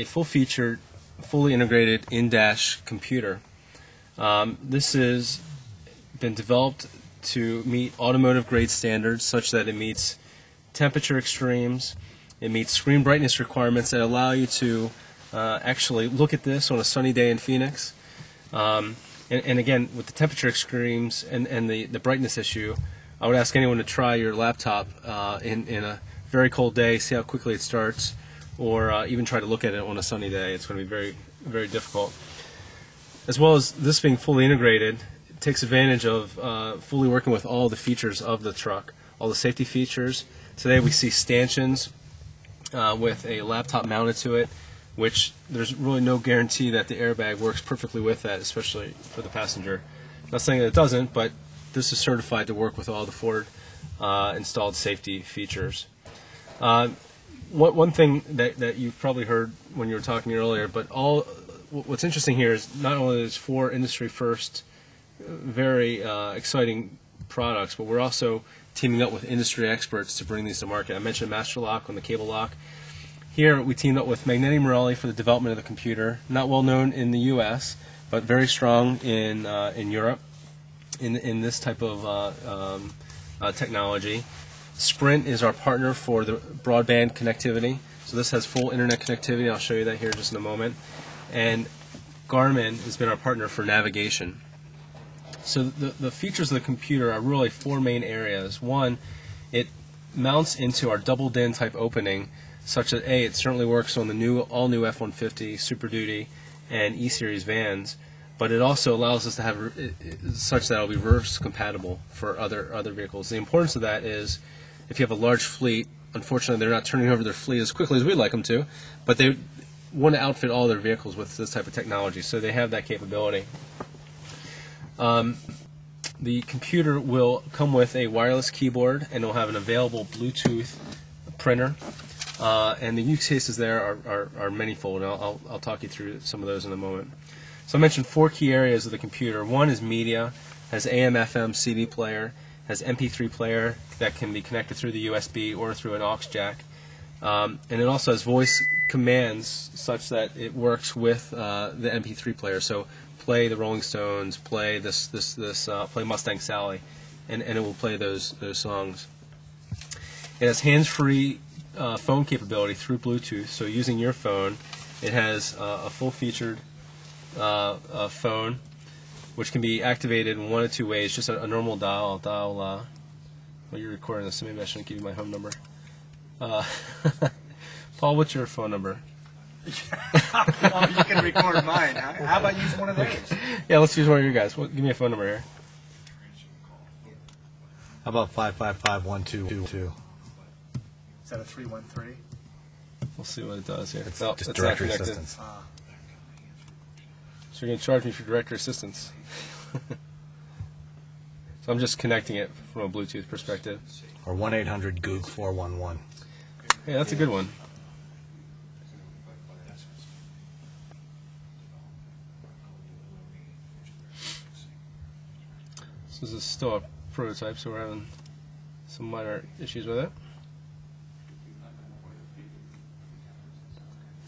a full-featured, fully integrated in-dash computer. This has been developed to meet automotive-grade standards such that it meets temperature extremes, it meets screen brightness requirements that allow you to actually look at this on a sunny day in Phoenix. And again, with the temperature extremes and the brightness issue, I would ask anyone to try your laptop in a very cold day, see how quickly it starts, or even try to look at it on a sunny day. It's going to be very, very difficult. As well as this being fully integrated, it takes advantage of fully working with all the features of the truck, all the safety features. Today we see stanchions with a laptop mounted to it, which there's really no guarantee that the airbag works perfectly with that, especially for the passenger. Not saying that it doesn't, but this is certified to work with all the Ford installed safety features. One thing that you've probably heard when you were talking earlier, but what's interesting here is not only is Ford industry first, very exciting products, but we're also teaming up with industry experts to bring these to market. I mentioned Master Lock on the cable lock. Here we teamed up with Magneti Marelli for the development of the computer. Not well known in the U.S., but very strong in Europe in this type of technology. Sprint is our partner for the broadband connectivity. So this has full internet connectivity. I'll show you that here just in a moment. And Garmin has been our partner for navigation. So the features of the computer are really four main areas. One, it mounts into our double DIN type opening, such that it certainly works on the all-new F-150, Super Duty, and E-Series vans, but it also allows us to have such that it'll be reverse compatible for other vehicles. The importance of that is if you have a large fleet, unfortunately they're not turning over their fleet as quickly as we'd like them to, but they want to outfit all their vehicles with this type of technology, so they have that capability. The computer will come with a wireless keyboard, and it'll have an available Bluetooth printer. And the use cases there are manyfold, and I'll talk you through some of those in a moment. So I mentioned four key areas of the computer. One is media, has AM, FM, CD player, has MP3 player that can be connected through the USB or through an aux jack. And it also has voice commands such that it works with the MP3 player. So play the Rolling Stones, play play Mustang Sally, and it will play those songs. It has hands-free phone capability through Bluetooth. So using your phone, it has a full-featured phone, which can be activated in one of two ways. Just a normal dial. I'll dial. Well, you're recording this, so maybe I shouldn't give you my home number. Paul, what's your phone number? Well, you can record mine. How about use one of those? Yeah, let's use one of your guys. Give me a phone number here. How about 555-1222? Is that a 313? We'll see what it does here. It's No, just it's directory not connected. assistance. So you're going to charge me for directory assistance. So I'm just connecting it from a Bluetooth perspective. Or 1-800-GOOG-411. Yeah, that's a good one. This is still a prototype, so we're having some minor issues with it.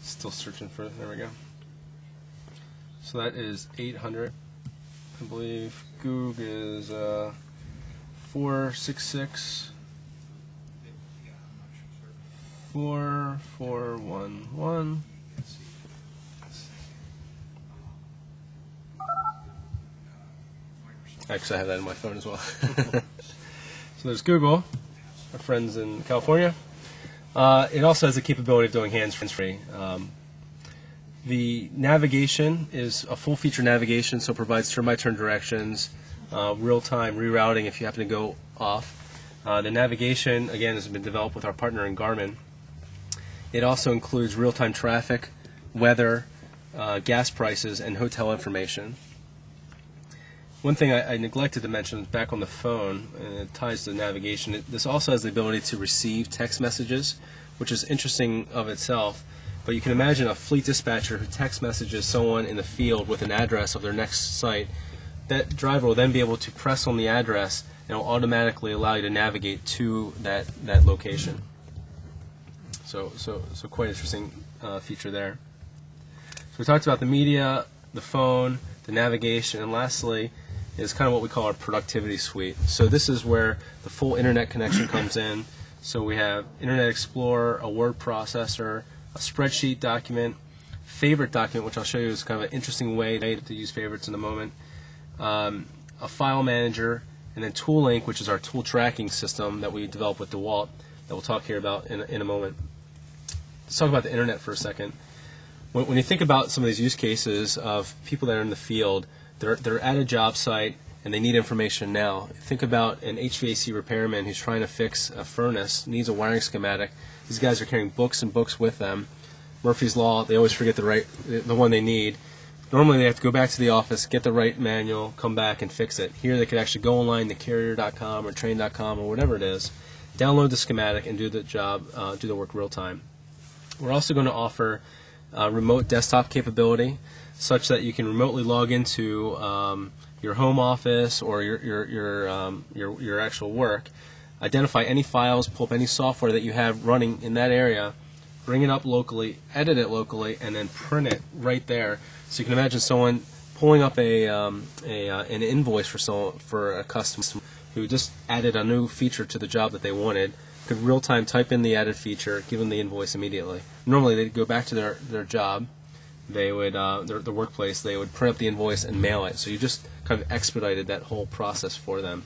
Still searching for it. There we go. So that is 800. I believe Goog is 466 4411. Actually, I have that in my phone as well. So there's Google, our friends in California. It also has the capability of doing hands-free. The navigation is a full-feature navigation, so it provides turn-by-turn directions, real-time rerouting if you happen to go off. The navigation, again, has been developed with our partner in Garmin. It also includes real-time traffic, weather, gas prices, and hotel information. One thing I neglected to mention is back on the phone, and it ties to navigation. This also has the ability to receive text messages, which is interesting of itself. But you can imagine a fleet dispatcher who text messages someone in the field with an address of their next site. That driver will then be able to press on the address, and it will automatically allow you to navigate to that location. So quite interesting feature there. we talked about the media, the phone, the navigation, and lastly is kind of what we call our productivity suite. So this is where the full internet connection comes in. So we have Internet Explorer, a word processor, a spreadsheet document, favorite document, which I'll show you is kind of an interesting way to use favorites in a moment, a file manager, and then ToolLink, which is our tool tracking system that we developed with DeWalt that we'll talk here about in a moment. Let's talk about the internet for a second. When you think about some of these use cases of people that are in the field, they're at a job site and they need information now. Think about an HVAC repairman who's trying to fix a furnace, needs a wiring schematic. These guys are carrying books and books with them. Murphy's Law, they always forget the one they need. Normally they have to go back to the office, get the right manual, come back and fix it. Here they could actually go online to carrier.com or train.com or whatever it is, download the schematic and do the job, do the work real time. We're also going to offer remote desktop capability, such that you can remotely log into your home office or your actual work, identify any files, pull up any software that you have running in that area, bring it up locally, edit it locally, and then print it right there. So you can imagine someone pulling up an invoice for a customer who just added a new feature to the job that they wanted, could real-time type in the added feature, give them the invoice immediately. Normally they'd go back to their job, they would their workplace, they would print up the invoice and mail it. So you just kind of expedited that whole process for them.